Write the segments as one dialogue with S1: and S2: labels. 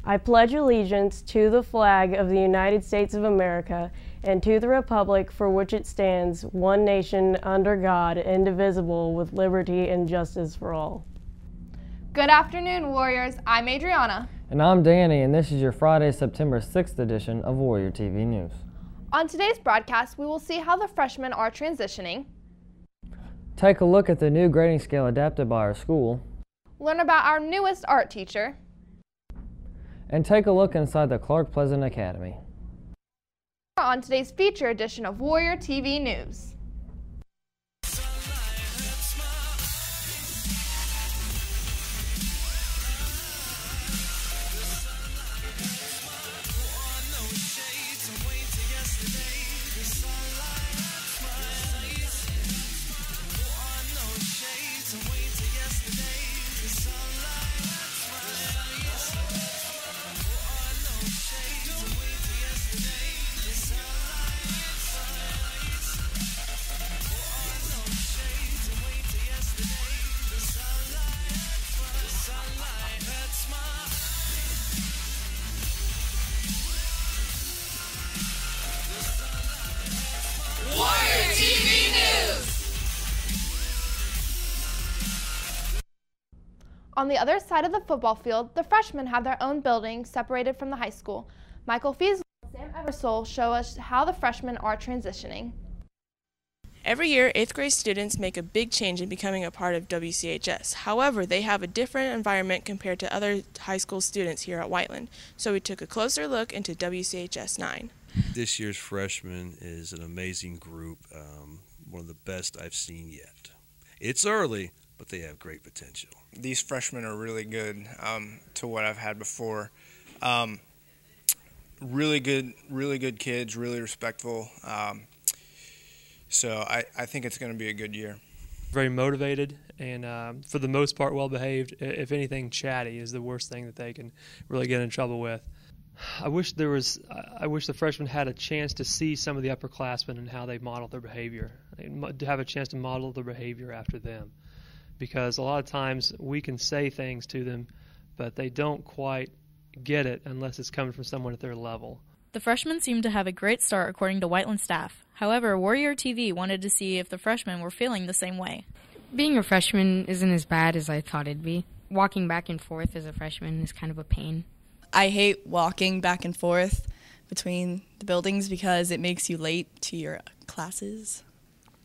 S1: I pledge allegiance to the flag of the United States of America and to the republic for which it stands, one nation, under God, indivisible, with liberty and justice for all.
S2: Good afternoon, Warriors. I'm Adriana.
S3: And I'm Danny, and this is your Friday, September 6th edition of Warrior TV News.
S2: On today's broadcast, we will see how the freshmen are transitioning,
S3: take a look at the new grading scale adapted by our school,
S2: learn about our newest art teacher,
S3: and take a look inside the Clark Pleasant Academy.
S2: On today's feature edition of Warrior TV News. On the other side of the football field, the freshmen have their own building separated from the high school. Michael Feasel and Sam Eversole show us how the freshmen are transitioning.
S4: Every year, 8th grade students make a big change in becoming a part of WCHS. However, they have a different environment compared to other high school students here at Whiteland. So we took a closer look into WCHS 9.
S5: This year's freshman is an amazing group, one of the best I've seen yet. It's early, but they have great potential.
S6: These freshmen are really good to what I've had before. Really good kids, really respectful. So I think it's going to be a good year.
S7: Very motivated and for the most part well behaved. If anything, chatty is the worst thing that they can really get in trouble with. I wish the freshmen had a chance to see some of the upperclassmen and how they model their behavior. To have a chance to model their behavior after them. Because a lot of times we can say things to them, but they don't quite get it unless it's coming from someone at their level.
S8: The freshmen seem to have a great start according to Whiteland staff. However, Warrior TV wanted to see if the freshmen were feeling the same way.
S9: Being a freshman isn't as bad as I thought it'd be. Walking back and forth as a freshman is kind of a pain.
S10: I hate walking back and forth between the buildings because it makes you late to your classes.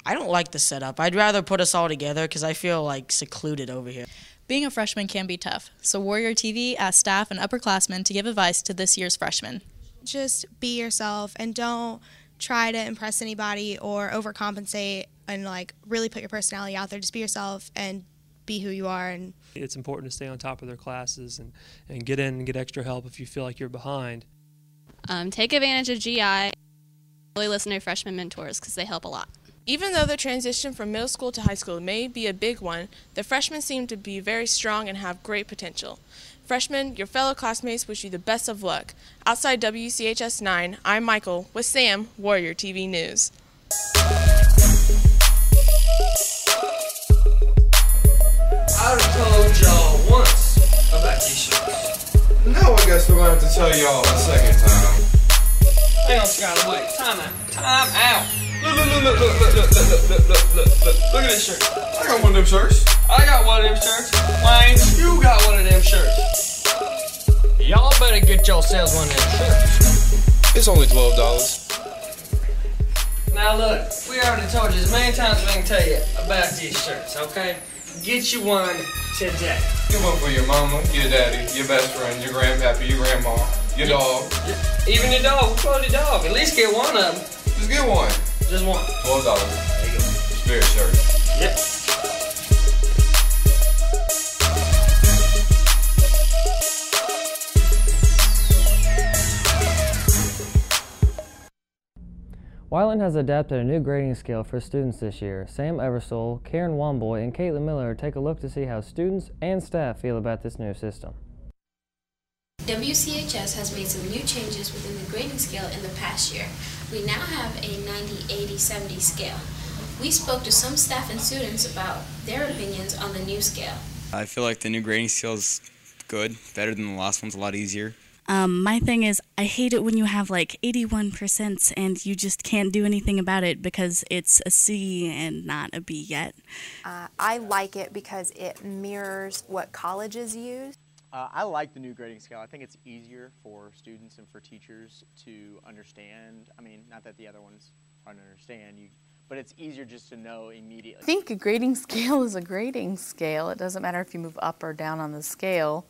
S11: I don't like the setup. I'd rather put us all together because I feel like secluded over here.
S8: Being a freshman can be tough, so Warrior TV asked staff and upperclassmen to give advice to this year's freshmen.
S12: Just be yourself and don't try to impress anybody or overcompensate and really put your personality out there. Just be yourself and be who you are. And
S7: it's important to stay on top of their classes and get in and get extra help if you feel like you're behind.
S13: Take advantage of GI. Really listen to your freshman mentors because they help a lot.
S4: Even though the transition from middle school to high school may be a big one, the freshmen seem to be very strong and have great potential. Freshmen, your fellow classmates wish you the best of luck. Outside WCHS 9, I'm Michael with Sam, Warrior TV News.
S14: I done told y'all once about these shirts. Now I guess we're going to have to tell y'all a second time. Hang on, Skylar, wait. Time out. Look at this shirt. I got one of them shirts. I got one of them shirts. Wayne, you got one of them shirts.
S11: Y'all better get yourselves one of them shirts.
S14: It's only $12.
S11: Now look, we already told you as many times as we can tell you about these shirts, okay? Get you one today.
S14: Get one for your mama, your daddy, your best friend, your grandpappy, your grandma, your dog.
S11: Even your dog. We'll call your dog. At least get one of them.
S14: Just get one.
S11: Just one.
S14: $12.
S11: There you go.
S14: Spirit shirt.
S11: Yep.
S3: Whiteland has adapted a new grading scale for students this year. Sam Eversole, Karen Womboy, and Caitlin Miller take a look to see how students and staff feel about this new system.
S15: WCHS has made some new changes within the grading scale in the past year. We now have a 90, 80, 70 scale. We spoke to some staff and students about their opinions on the new scale.
S16: I feel like the new grading scale is good, better than the last one's a lot easier. My thing is, I hate it when you have like 81% and you just can't do anything about it because it's a C and not a B yet.
S17: I like it because it mirrors what colleges use.
S18: I like the new grading scale. I think it's easier for students and for teachers to understand. I mean, not that the other ones aren't understand, but it's easier just to know immediately.
S19: I think a grading scale is a grading scale. It doesn't matter if you move up or down on the scale,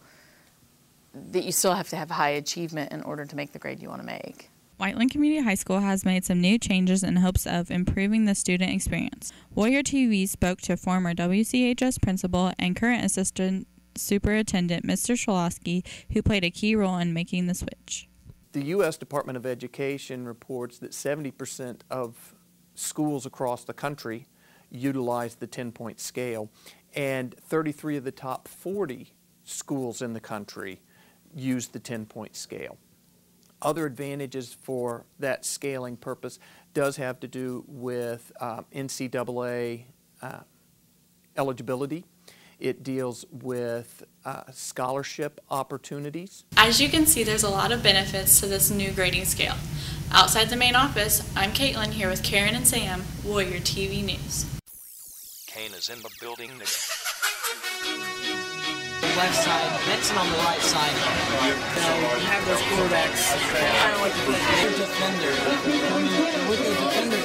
S19: that you still have to have high achievement in order to make the grade you want to make.
S8: Whiteland Community High School has made some new changes in hopes of improving the student experience. WTV spoke to former WCHS principal and current assistant superintendent Mr. Sholosky, who played a key role in making the switch.
S20: The U.S. Department of Education reports that 70% of schools across the country utilize the 10-point scale, and 33 of the top 40 schools in the country use the 10-point scale. Other advantages for that scaling purpose does have to do with NCAA eligibility. It deals with scholarship opportunities.
S8: As you can see, there's a lot of benefits to this new grading scale. Outside the main office, I'm Caitlin here with Karen and Sam, Warrior TV News.
S21: Kane is in the building.
S11: Left side, Benson on the right side. You have those quarterbacks kind of like a defender. I mean, with the defender.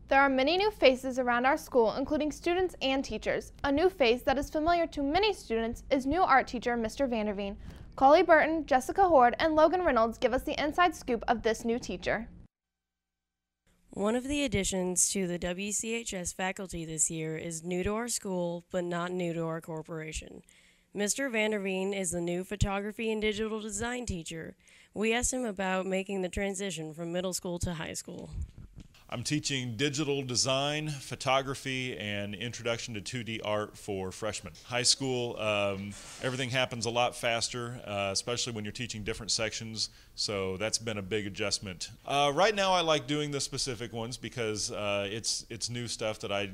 S2: There are many new faces around our school, including students and teachers. A new face that is familiar to many students is new art teacher Mr. Vanderveen. Coley Burton, Jessica Horde, and Logan Reynolds give us the inside scoop of this new teacher.
S1: One of the additions to the WCHS faculty this year is new to our school, but not new to our corporation. Mr. Vanderveen is the new photography and digital design teacher. We asked him about making the transition from middle school to high school.
S22: I'm teaching digital design, photography, and introduction to 2D art for freshmen. High school, everything happens a lot faster, especially when you're teaching different sections, so that's been a big adjustment. Right now I like doing the specific ones because it's new stuff that I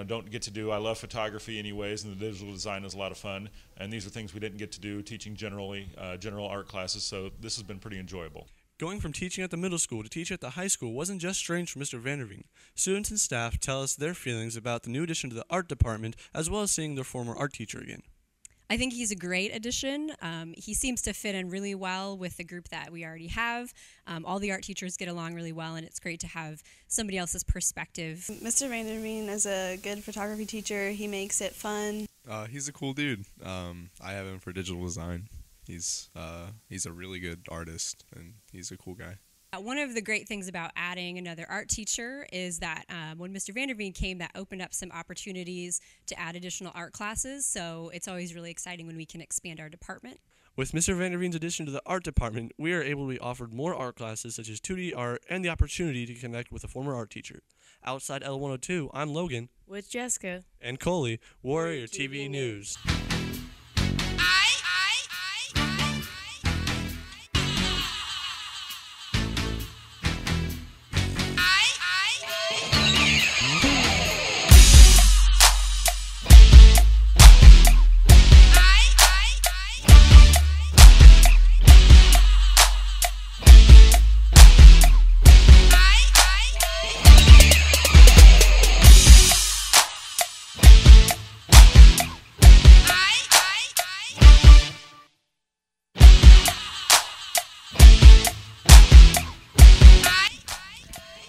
S22: don't get to do. I love photography anyways, and the digital design is a lot of fun, and these are things we didn't get to do teaching general art classes, so this has been pretty enjoyable.
S23: Going from teaching at the middle school to teaching at the high school wasn't just strange for Mr. Vanderveen. Students and staff tell us their feelings about the new addition to the art department, as well as seeing their former art teacher again.
S24: I think he's a great addition. He seems to fit in really well with the group that we already have. All the art teachers get along really well, and it's great to have somebody else's perspective.
S25: Mr. Vanderveen is a good photography teacher. He makes it fun.
S26: He's a cool dude. I have him for digital design. He's a really good artist, and he's a cool guy.
S24: One of the great things about adding another art teacher is that when Mr. Vanderveen came, that opened up some opportunities to add additional art classes, so it's always really exciting when we can expand our department.
S23: With Mr. Vanderveen's addition to the art department, we are able to be offered more art classes such as 2D art and the opportunity to connect with a former art teacher. Outside L102, I'm Logan.
S1: With Jessica.
S23: And Coley, Warrior TV News.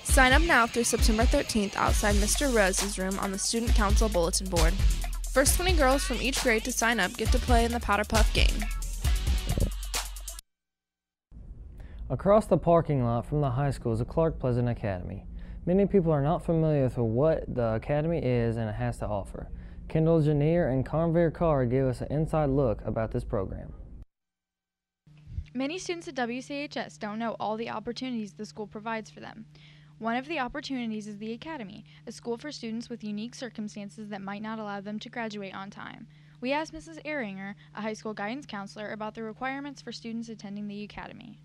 S2: Sign up now through September 13th outside Mr. Rose's room on the Student Council Bulletin Board. First 20 girls from each grade to sign up get to play in the Powder Puff game.
S3: Across the parking lot from the high school is the Clark Pleasant Academy. Many people are not familiar with what the academy is and it has to offer. Kendall Janier and Conveyor Carr give us an inside look about this program.
S27: Many students at WCHS don't know all the opportunities the school provides for them.
S5: One of the opportunities is the Academy, a school for students with unique circumstances that might not allow them to graduate on time. We asked Mrs. Ehringer, a high school guidance counselor, about the requirements for students attending the Academy.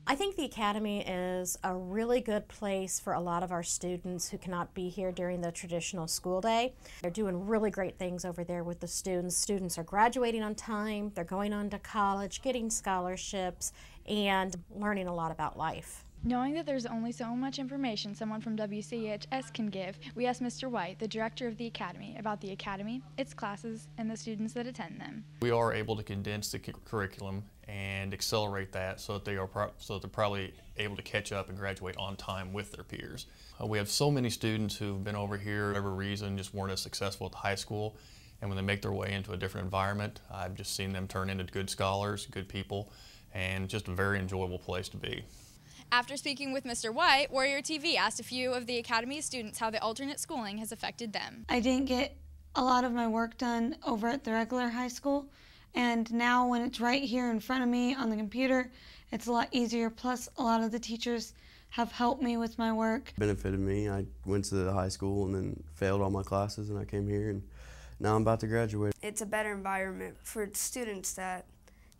S6: I think the Academy is a really good place for a lot of our students who cannot be here during the traditional school day. They're doing really great things over there with the students. Students are graduating on time, they're going on to college, getting scholarships, and learning a lot about life.
S5: Knowing that there's only so much information someone from WCHS can give, we asked Mr. White, the director of the Academy, about the Academy, its classes, and the students that attend them.
S7: We are able to condense the curriculum and accelerate that so that they're probably able to catch up and graduate on time with their peers. We have so many students who've been over here for whatever reason, just weren't as successful at the high school, and when they make their way into a different environment, I've just seen them turn into good scholars, good people, and just a very enjoyable place to be.
S5: After speaking with Mr. White, Warrior TV asked a few of the Academy students how the alternate schooling has affected them.
S9: I didn't get a lot of my work done over at the regular high school, and now when it's right here in front of me on the computer, it's a lot easier. Plus, a lot of the teachers have helped me with my work.
S10: Benefited me. I went to the high school and then failed all my classes, and I came here, and now I'm about to graduate.
S12: It's a better environment for students that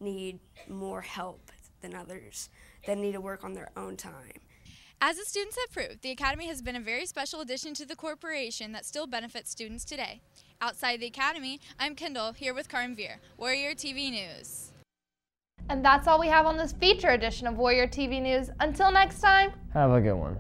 S12: need more help than others, that need to work on their own time.
S5: As the students have proved, the Academy has been a very special addition to the corporation that still benefits students today. Outside the Academy, I'm Kendall, here with Karim Veer, Warrior TV News.
S2: And that's all we have on this feature edition of Warrior TV News. Until next time,
S3: have a good one.